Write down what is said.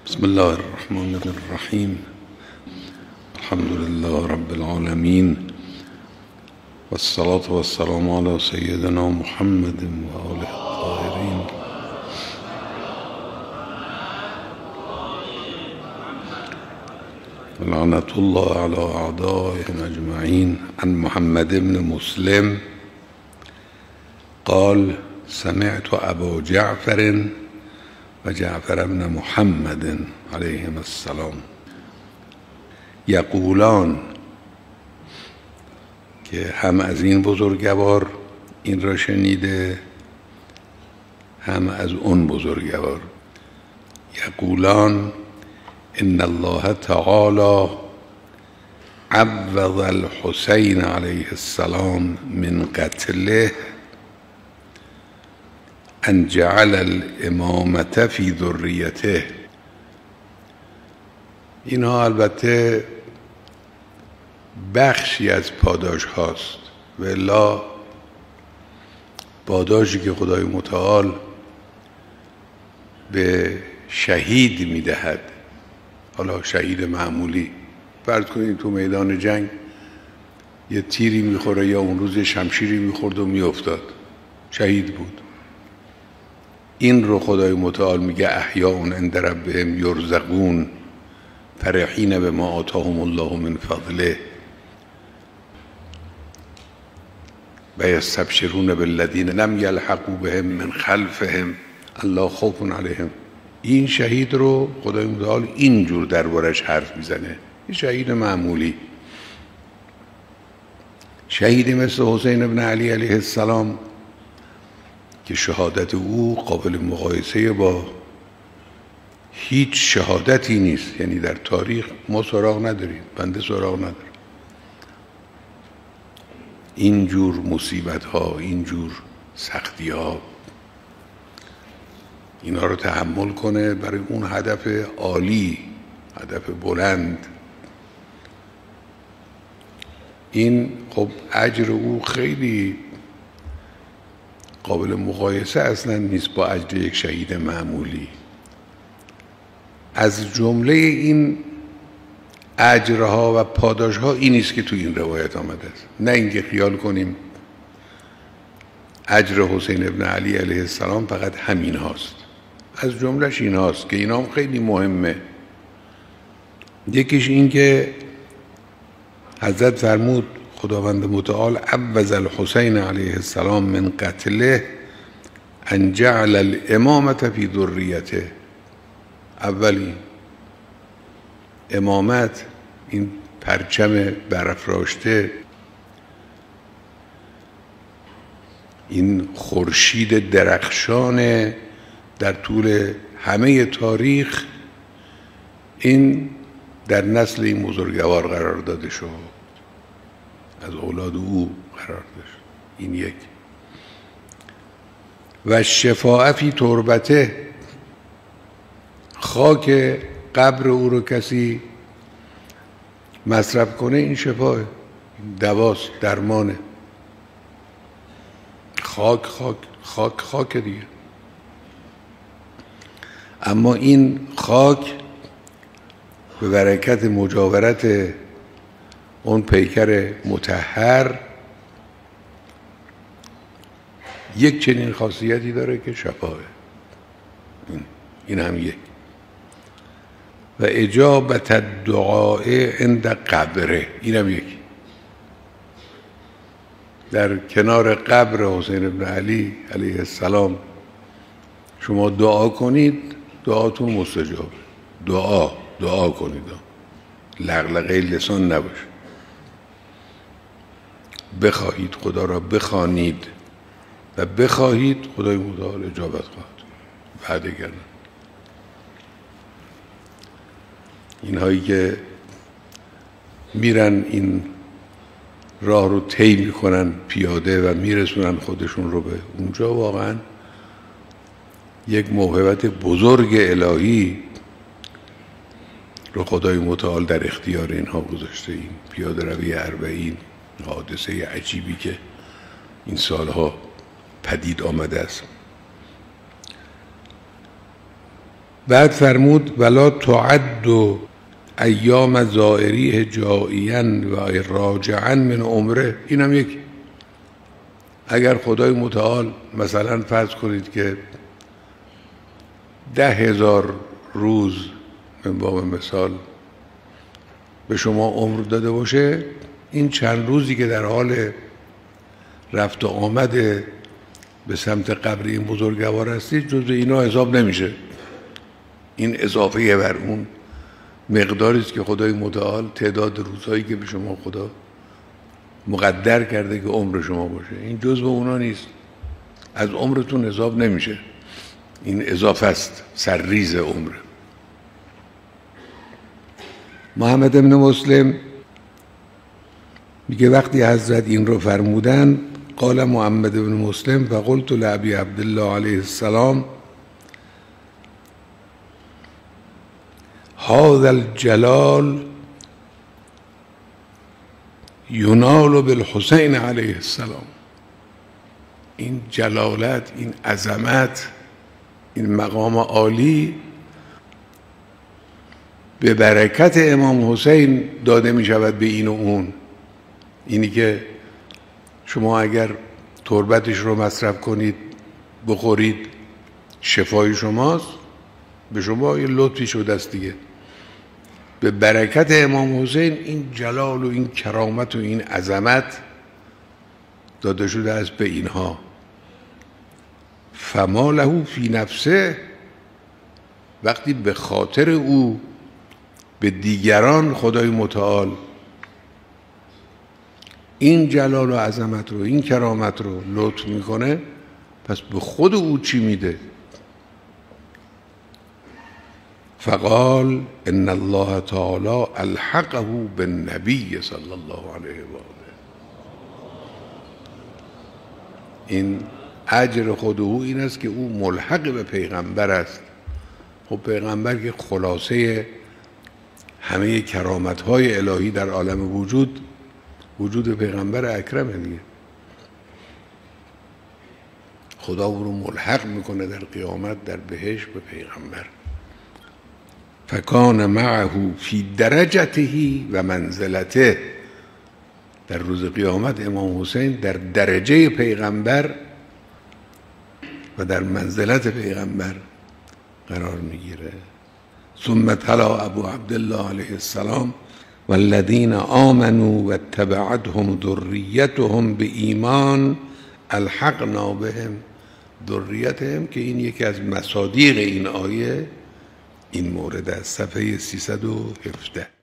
بسم الله الرحمن الرحیم. الحمد لله رب العالمین والصلاة والسلام على سیدنا محمد و آله الطاهرین. لعنة الله على أعدائهم أجمعين. عن محمد بن مسلم قال سمعت أبا جعفر و جعفر بن محمد علیهم السلام یقولان، که هم از این بزرگوار این را شنیده هم از اون بزرگوار. یقولان ان الله تعالی عوض الحسین علیه السلام من قتله ان جعل الامامة فی ذریته. اینها البته بخشی از پاداش هاست، و الا پاداشی که خدای متعال به شهید میدهد، حالا شهید معمولی، فرض کنید تو میدان جنگ یه تیری میخوره یا اون روز شمشیری میخورد و میافتاد، شهید بود. این رو خدای متعال میگه احیاء عند ربهم یرزقون فرحین بما آتاهم الله من فضله و یستبشرون بالذین لم یلحقوا بهم من خلفهم الا خوف علیهم. این شهید رو خدای متعال اینجور دربارش حرف میزنه، این شهید معمولی. شهیدی مثل حسین ابن علی علیه السلام که شهادت او قابل مقایسه با هیچ شهادتی نیست، یعنی در تاریخ ما سراغ نداریم، بنده سراغ ندارم. اینجور مصیبت ها، اینجور سختی ها، اینا رو تحمل کنه برای اون هدف عالی، هدف بلند. این خب اجر او خیلی قابل مقایسه اصلا نیست با اجر یک شهید معمولی. از جمله این اجرها و پاداشها این نیست که تو این روایت آمده است. نه اینکه خیال کنیم اجر حسین ابن علی علیه السلام فقط همین هاست. از جملهش این هاست که اینا هم خیلی مهمه. یکیش این که حضرت فرمود خداوند متعال عوض الحسین علیه السلام من قتله ان جعل الامامة فی ذریته. اولی امامت، این پرچم برافراشته، این خورشید درخشان در طول همه تاریخ، این در نسل این بزرگوار قرار داده شد، از اولاد او قرار داشت. این یک. و شفاعه فی تربته، خاک قبر او رو کسی مصرف کنه، این شفاه، دواست، درمانه. خاک خاک خاک خاک دیگه. اما این خاک به برکت مجاورت اون پیکر مطهر یک چنین خاصیتی داره که شفاه. این هم یک. و اجابت الدعاء عند قبره، این هم یک. در کنار قبر حسین ابن علی علیه السلام شما دعا کنید، دعاتون مستجابه. دعا کنید، لغلقه لسان نباشه. بخواهید خدا را بخوانید و بخواهید خدای متعال اجابت خواهد. بعد گردن اینهایی که میرن این راه رو طی میکنن پیاده و میرسونن خودشون رو به اونجا، واقعا یک موهبت بزرگ الهی رو خدای متعال در اختیار اینها گذاشته. این پیاده روی 40 حادثه عجیبی که این سالها پدید آمده است. بعد فرمود ولا تعد ایام زائریه جائیا و راجعا من عمره. اینم یک، اگر خدای متعال مثلا فرض کنید که 10,000 روز من باب مثال به شما عمر داده باشه، این چند روزی که در حال رفت و آمد به سمت قبر این بزرگوار هستید جزو اینا حساب نمیشه. این اضافه بر اون مقداری است که خدای متعال تعداد روزهایی که به شما خدا مقدر کرده که عمر شما باشه، این جزو اونا نیست، از عمرتون حساب نمیشه، این اضافه است، سرریز عمر. محمد ابن مسلم میگه وقتی حضرت این رو فرمودن قال محمد ابن مسلم فقلت لابی عبدالله علیه السلام هذا الجلال ینال بالحسین علیه السلام. این جلالت، این عظمت، این مقام عالی به برکت امام حسین داده می شود به این و اون. اینی که شما اگر تربتش رو مصرف کنید بخورید شفای شماست، به شما یه لطفی شده است دیگه. به برکت امام حسین این جلال و این کرامت و این عظمت داده شده است به اینها. فما له فی نفسه، وقتی به خاطر او به دیگران خدای متعال این جلال و عظمت رو، این کرامت رو لطف میکنه، پس به خود او چی میده؟ فقال ان الله تعالی الحقه بالنبی صلی الله علیه و آله. این اجر خود او این است که او ملحق به پیغمبر است. خب پیغمبر که خلاصه همه کرامت‌های الهی در عالم وجود پیغمبر اکرمه دیگه. خدا او رو ملحق میکنه در قیامت در بهشت به پیغمبر. فکان معه فی درجته و منزلته، در روز قیامت امام حسین در درجه پیغمبر و در منزلت پیغمبر قرار میگیره. ثم تلا ابو عبدالله علیه السلام والذین آمنوا واتبعتهم ذریتهم بایمان الحقنا بهم ذریتهم، که این یکی از مصادیق این آیه این مورد از صفحه 317.